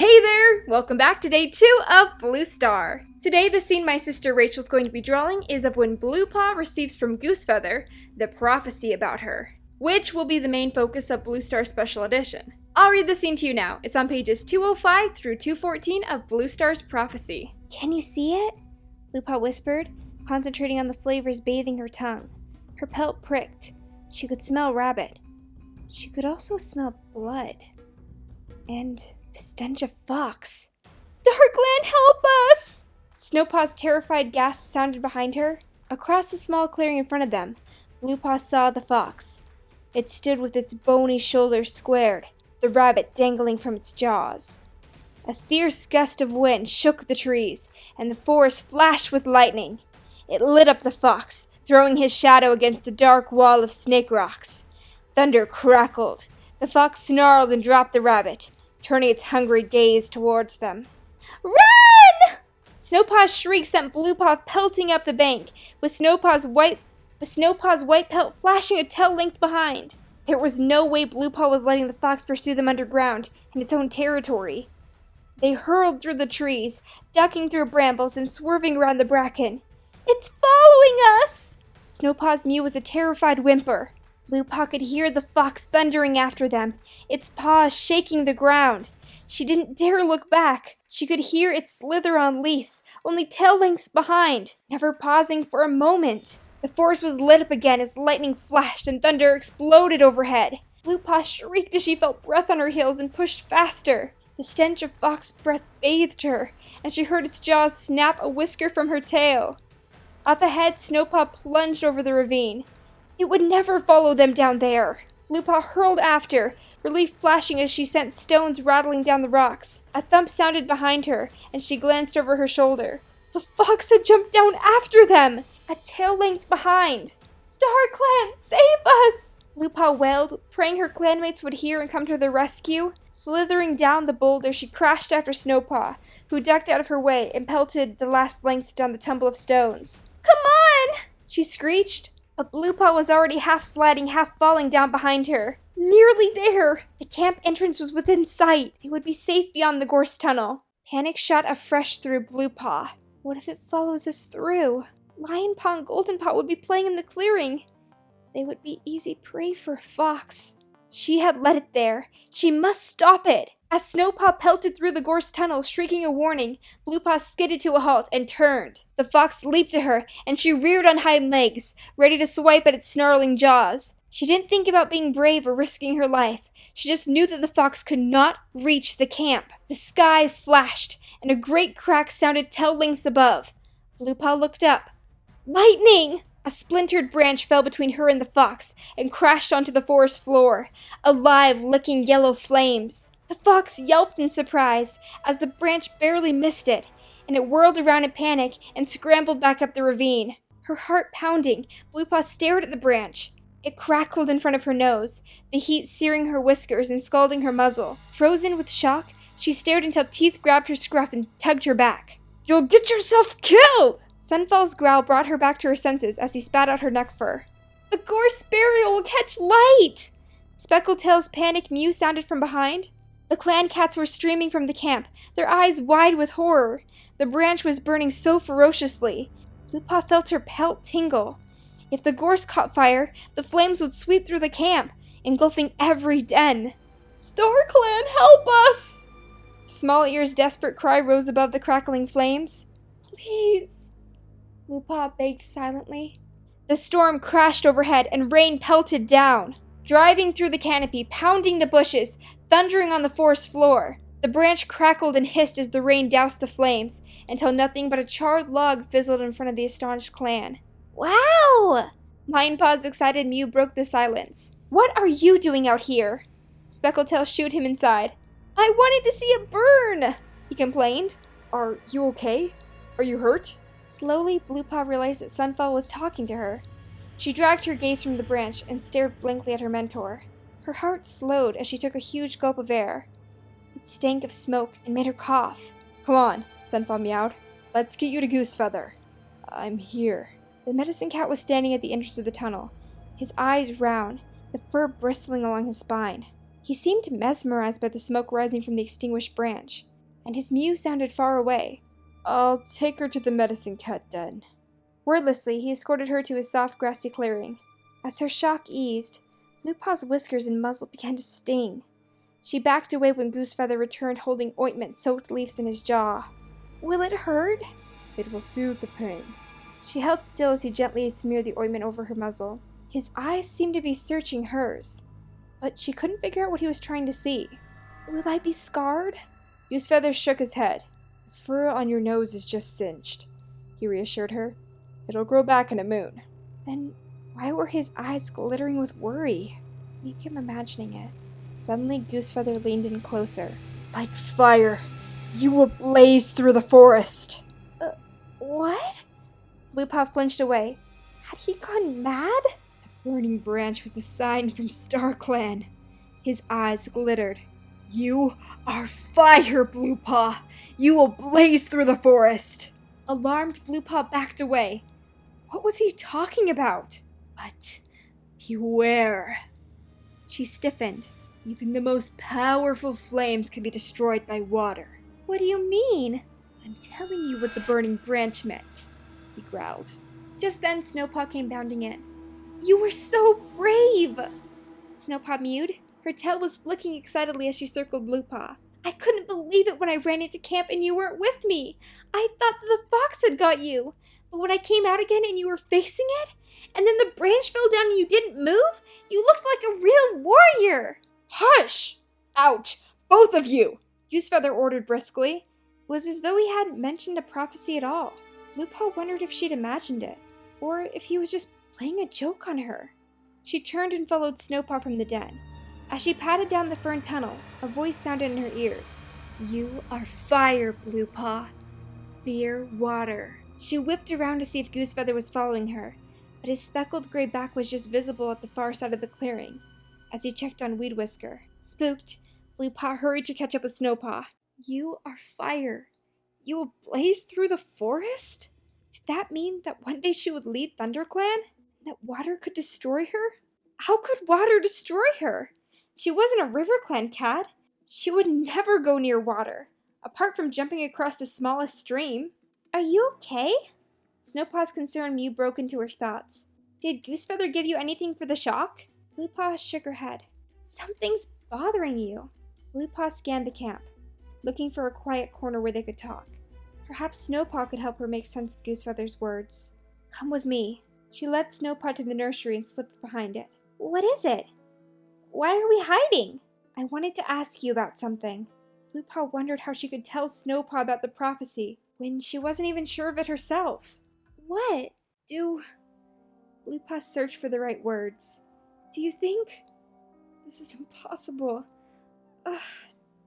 Hey there! Welcome back to day 2 of Bluestar. Today the scene my sister Rachel's going to be drawing is of when Bluepaw receives from Goosefeather the prophecy about her, which will be the main focus of Bluestar Special Edition. I'll read the scene to you now. It's on pages 205 through 214 of Bluestar's prophecy. "Can you see it?" Bluepaw whispered, concentrating on the flavors bathing her tongue. Her pelt pricked. She could smell rabbit. She could also smell blood. And the stench of fox. "StarClan, help us!" Snowpaw's terrified gasp sounded behind her. Across the small clearing in front of them, Bluepaw saw the fox. It stood with its bony shoulders squared, the rabbit dangling from its jaws. A fierce gust of wind shook the trees, and the forest flashed with lightning. It lit up the fox, throwing his shadow against the dark wall of snake rocks. Thunder crackled. The fox snarled and dropped the rabbit, turning its hungry gaze towards them. "Run!" Snowpaw's shriek sent Bluepaw pelting up the bank, with Snowpaw's white pelt flashing a tail length behind. There was no way Bluepaw was letting the fox pursue them underground, in its own territory. They hurled through the trees, ducking through brambles and swerving around the bracken. "It's following us!" Snowpaw's mew was a terrified whimper. Bluepaw could hear the fox thundering after them, its paws shaking the ground. She didn't dare look back. She could hear it slither on leaves, only tail lengths behind, never pausing for a moment. The forest was lit up again as lightning flashed and thunder exploded overhead. Bluepaw shrieked as she felt breath on her heels and pushed faster. The stench of fox breath bathed her, and she heard its jaws snap a whisker from her tail. Up ahead, Snowpaw plunged over the ravine. It would never follow them down there. Bluepaw hurled after, relief flashing as she sent stones rattling down the rocks. A thump sounded behind her, and she glanced over her shoulder. The fox had jumped down after them, a tail length behind. "StarClan, save us!" Bluepaw wailed, praying her clanmates would hear and come to their rescue. Slithering down the boulder, she crashed after Snowpaw, who ducked out of her way and pelted the last lengths down the tumble of stones. "Come on!" she screeched. But Bluepaw was already half sliding, half falling down behind her. Nearly there! The camp entrance was within sight. They would be safe beyond the gorse tunnel. Panic shot afresh through Bluepaw. What if it follows us through? Lionpaw and Goldenpaw would be playing in the clearing. They would be easy prey for a fox. She had led it there. She must stop it. As Snowpaw pelted through the gorse tunnel, shrieking a warning, Bluepaw skidded to a halt and turned. The fox leaped to her, and she reared on hind legs, ready to swipe at its snarling jaws. She didn't think about being brave or risking her life. She just knew that the fox could not reach the camp. The sky flashed, and a great crack sounded tail lengths above. Bluepaw looked up. Lightning! A splintered branch fell between her and the fox and crashed onto the forest floor, alive, licking yellow flames. The fox yelped in surprise as the branch barely missed it, and it whirled around in panic and scrambled back up the ravine. Her heart pounding, Bluepaw stared at the branch. It crackled in front of her nose, the heat searing her whiskers and scalding her muzzle. Frozen with shock, she stared until teeth grabbed her scruff and tugged her back. "You'll get yourself killed!" Sunfall's growl brought her back to her senses as he spat out her neck fur. "The gorse burial will catch light!" Speckletail's panic mew sounded from behind. The clan cats were streaming from the camp, their eyes wide with horror. The branch was burning so ferociously. Bluepaw felt her pelt tingle. If the gorse caught fire, the flames would sweep through the camp, engulfing every den. "StarClan, help us!" Small Ear's desperate cry rose above the crackling flames. "Please," Bluepaw begged silently. The storm crashed overhead and rain pelted down, driving through the canopy, pounding the bushes, thundering on the forest floor. The branch crackled and hissed as the rain doused the flames, until nothing but a charred log fizzled in front of the astonished clan. "Wow!" Lionpaw's excited mew broke the silence. "What are you doing out here?" Speckletail shooed him inside. "I wanted to see it burn," he complained. "Are you okay? Are you hurt?" Slowly, Bluepaw realized that Sunfall was talking to her. She dragged her gaze from the branch and stared blankly at her mentor. Her heart slowed as she took a huge gulp of air. It stank of smoke and made her cough. "Come on," Sunfall meowed. "Let's get you to Goosefeather." "I'm here." The medicine cat was standing at the entrance of the tunnel, his eyes round, the fur bristling along his spine. He seemed mesmerized by the smoke rising from the extinguished branch. and his mew sounded far away. I'll take her to the medicine cat den. Wordlessly, he escorted her to his soft, grassy clearing. As her shock eased, Bluepaw's whiskers and muzzle began to sting. She backed away when Goosefeather returned holding ointment-soaked leaves in his jaw. Will it hurt? It will soothe the pain. She held still as he gently smeared the ointment over her muzzle. His eyes seemed to be searching hers, but she couldn't figure out what he was trying to see. Will I be scarred? Goosefeather shook his head. The fur on your nose is just singed, he reassured her. It'll grow back in a moon. Then why were his eyes glittering with worry? Maybe I'm imagining it. Suddenly, Goosefeather leaned in closer. Like fire, you will blaze through the forest. What? Bluepaw flinched away. Had he gone mad? The burning branch was a sign from StarClan. His eyes glittered. You are fire, Bluepaw! You will blaze through the forest! Alarmed, Bluepaw backed away. What was he talking about? But beware. She stiffened. Even the most powerful flames can be destroyed by water. What do you mean? I'm telling you what the burning branch meant, he growled. Just then, Snowpaw came bounding in. You were so brave! Snowpaw mewed. Her tail was flicking excitedly as she circled Bluepaw. I couldn't believe it when I ran into camp and you weren't with me. I thought that the fox had got you. But when I came out again and you were facing it, and then the branch fell down and you didn't move, you looked like a real warrior. Hush! Ouch! Both of you! Goosefeather ordered briskly. It was as though he hadn't mentioned a prophecy at all. Bluepaw wondered if she'd imagined it, or if he was just playing a joke on her. She turned and followed Snowpaw from the den. As she padded down the fern tunnel, a voice sounded in her ears. You are fire, Bluepaw. Fear water. She whipped around to see if Goosefeather was following her, but his speckled gray back was just visible at the far side of the clearing. As he checked on Weed Whisker, spooked, Bluepaw hurried to catch up with Snowpaw. You are fire. You will blaze through the forest? Did that mean that one day she would lead ThunderClan? And that water could destroy her? How could water destroy her? She wasn't a RiverClan cat. She would never go near water, apart from jumping across the smallest stream. Are you okay? Snowpaw's concerned mew broke into her thoughts. Did Goosefeather give you anything for the shock? Bluepaw shook her head. Something's bothering you. Bluepaw scanned the camp, looking for a quiet corner where they could talk. Perhaps Snowpaw could help her make sense of Goosefeather's words. Come with me. She led Snowpaw to the nursery and slipped behind it. What is it? Why are we hiding? I wanted to ask you about something. Bluepaw wondered how she could tell Snowpaw about the prophecy when she wasn't even sure of it herself. What? Bluepaw searched for the right words. Do you think? This is impossible.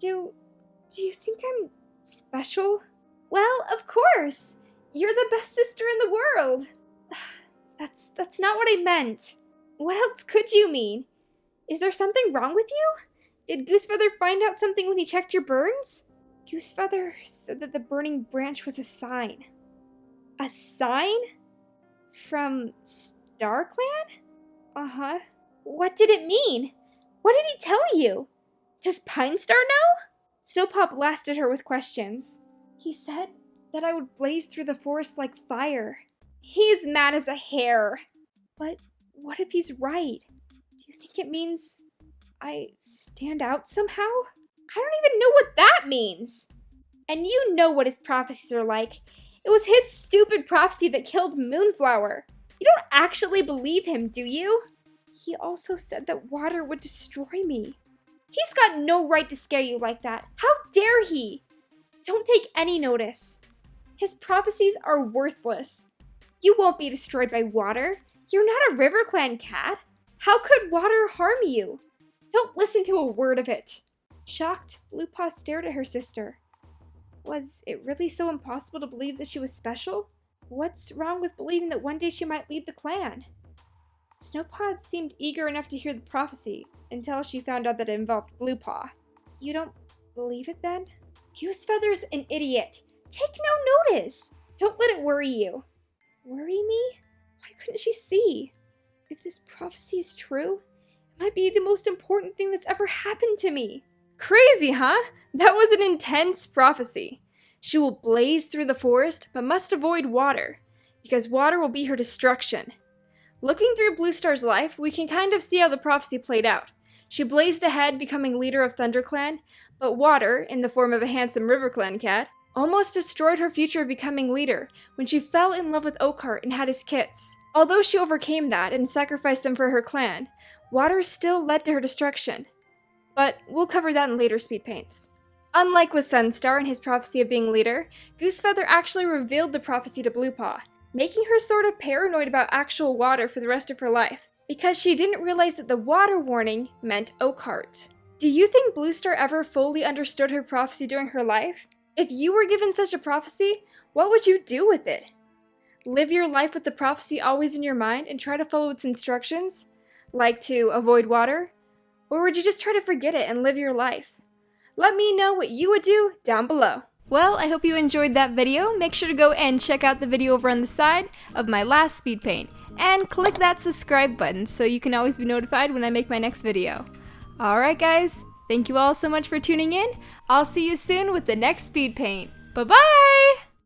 Do you think I'm special? Well, of course! You're the best sister in the world! That's not what I meant. What else could you mean? Is there something wrong with you? Did Goosefeather find out something when he checked your burns? Goosefeather said that the burning branch was a sign. A sign? From StarClan? Uh-huh. What did it mean? What did he tell you? Does Pine Star know? Snowpaw blasted her with questions. He said that I would blaze through the forest like fire. He's mad as a hare. But what if he's right? Do you think it means I stand out somehow? I don't even know what that means. And you know what his prophecies are like. It was his stupid prophecy that killed Moonflower. You don't actually believe him, do you? He also said that water would destroy me. He's got no right to scare you like that. How dare he? Don't take any notice. His prophecies are worthless. You won't be destroyed by water. You're not a RiverClan cat. How could water harm you? Don't listen to a word of it. Shocked, Bluepaw stared at her sister. Was it really so impossible to believe that she was special? What's wrong with believing that one day she might lead the clan? Snowpaw seemed eager enough to hear the prophecy until she found out that it involved Bluepaw. You don't believe it then? Goosefeather's an idiot. Take no notice. Don't let it worry you. Worry me? Why couldn't she see? If this prophecy is true, it might be the most important thing that's ever happened to me. Crazy, huh? That was an intense prophecy. She will blaze through the forest, but must avoid water, because water will be her destruction. Looking through Bluestar's life, we can kind of see how the prophecy played out. She blazed ahead, becoming leader of ThunderClan, but water, in the form of a handsome RiverClan cat, almost destroyed her future of becoming leader when she fell in love with Oakheart and had his kits. Although she overcame that and sacrificed them for her clan, water still led to her destruction. But we'll cover that in later speed paints. Unlike with Sunstar and his prophecy of being leader, Goosefeather actually revealed the prophecy to Bluepaw, making her sort of paranoid about actual water for the rest of her life, because she didn't realize that the water warning meant Oakheart. Do you think Bluestar ever fully understood her prophecy during her life? If you were given such a prophecy, what would you do with it? Live your life with the prophecy always in your mind and try to follow its instructions? Like to avoid water? Or would you just try to forget it and live your life? Let me know what you would do down below. Well, I hope you enjoyed that video. Make sure to go and check out the video over on the side of my last speed paint. And click that subscribe button so you can always be notified when I make my next video. Alright guys, thank you all so much for tuning in. I'll see you soon with the next speed paint. Bye-bye!